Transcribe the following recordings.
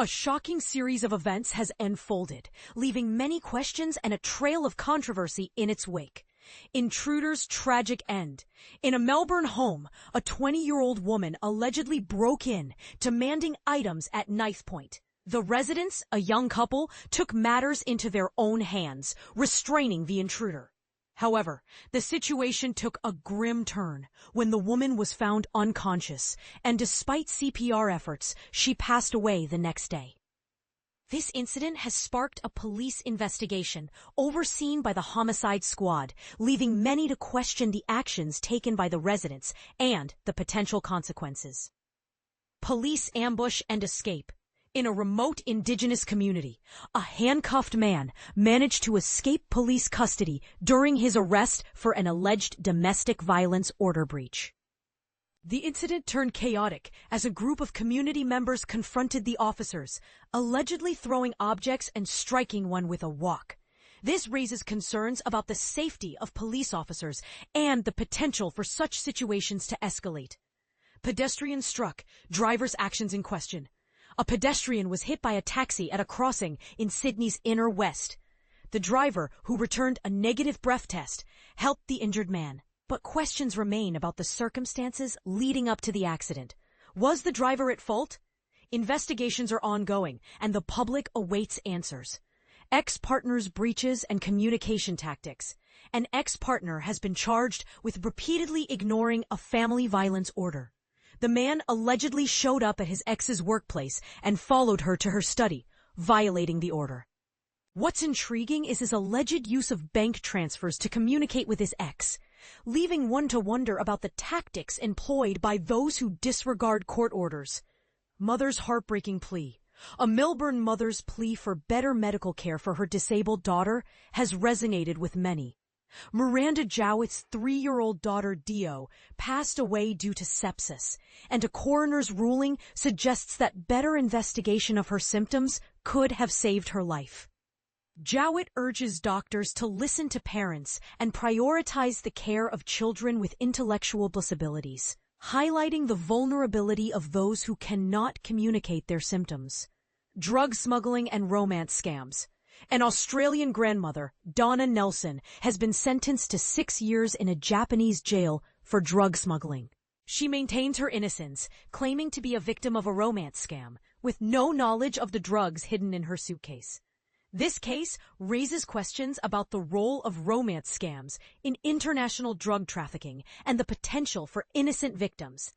A shocking series of events has unfolded, leaving many questions and a trail of controversy in its wake. Intruder's tragic end. In a Melbourne home, a 20-year-old woman allegedly broke in, demanding items at knife point. The residents, a young couple, took matters into their own hands, restraining the intruder. However, the situation took a grim turn when the woman was found unconscious, and despite CPR efforts, she passed away the next day. This incident has sparked a police investigation overseen by the homicide squad, leaving many to question the actions taken by the residents and the potential consequences. Police ambush and escape. In a remote indigenous community, a handcuffed man managed to escape police custody during his arrest for an alleged domestic violence order breach. The incident turned chaotic as a group of community members confronted the officers, allegedly throwing objects and striking one with a wok. This raises concerns about the safety of police officers and the potential for such situations to escalate. Pedestrian struck, driver's actions in question. A pedestrian was hit by a taxi at a crossing in Sydney's inner west. The driver, who returned a negative breath test, helped the injured man. But questions remain about the circumstances leading up to the accident. Was the driver at fault? Investigations are ongoing, and the public awaits answers. Ex-partner's breaches and communication tactics. An ex-partner has been charged with repeatedly ignoring a family violence order. The man allegedly showed up at his ex's workplace and followed her to her study, violating the order. What's intriguing is his alleged use of bank transfers to communicate with his ex, leaving one to wonder about the tactics employed by those who disregard court orders. Mother's heartbreaking plea. A Melbourne mother's plea for better medical care for her disabled daughter has resonated with many. Miranda Jowett's 3-year-old daughter Dio passed away due to sepsis, and a coroner's ruling suggests that better investigation of her symptoms could have saved her life. Jowett urges doctors to listen to parents and prioritize the care of children with intellectual disabilities, highlighting the vulnerability of those who cannot communicate their symptoms. Drug smuggling and romance scams. An Australian grandmother, Donna Nelson, has been sentenced to 6 years in a Japanese jail for drug smuggling. She maintains her innocence, claiming to be a victim of a romance scam, with no knowledge of the drugs hidden in her suitcase. This case raises questions about the role of romance scams in international drug trafficking and the potential for innocent victims.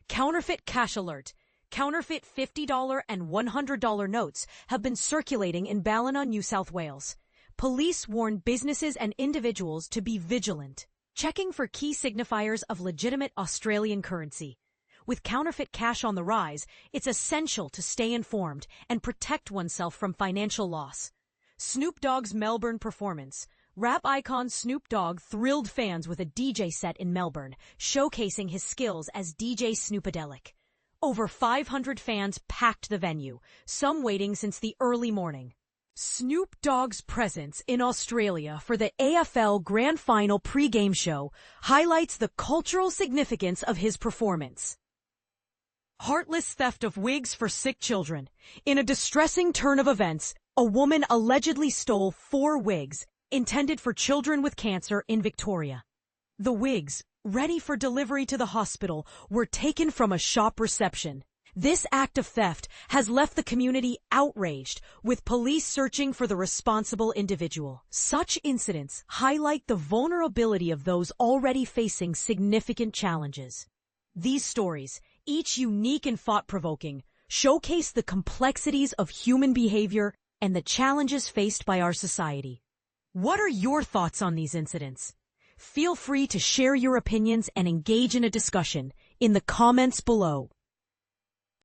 Counterfeit cash alert. Counterfeit $50 and $100 notes have been circulating in Ballina, New South Wales. Police warn businesses and individuals to be vigilant, checking for key signifiers of legitimate Australian currency. With counterfeit cash on the rise, it's essential to stay informed and protect oneself from financial loss. Snoop Dogg's Melbourne performance. Rap icon Snoop Dogg thrilled fans with a DJ set in Melbourne, showcasing his skills as DJ Snoopadelic. Over 500 fans packed the venue, some waiting since the early morning. Snoop Dogg's presence in Australia for the AFL Grand Final pre-game show highlights the cultural significance of his performance. Heartless theft of wigs for sick children. In a distressing turn of events, a woman allegedly stole 4 wigs intended for children with cancer in Victoria. The wigs, ready for delivery to the hospital, were taken from a shop reception. This act of theft has left the community outraged, with police searching for the responsible individual. Such incidents highlight the vulnerability of those already facing significant challenges. These stories, each unique and thought-provoking, showcase the complexities of human behavior and the challenges faced by our society. What are your thoughts on these incidents? Feel free to share your opinions and engage in a discussion in the comments below.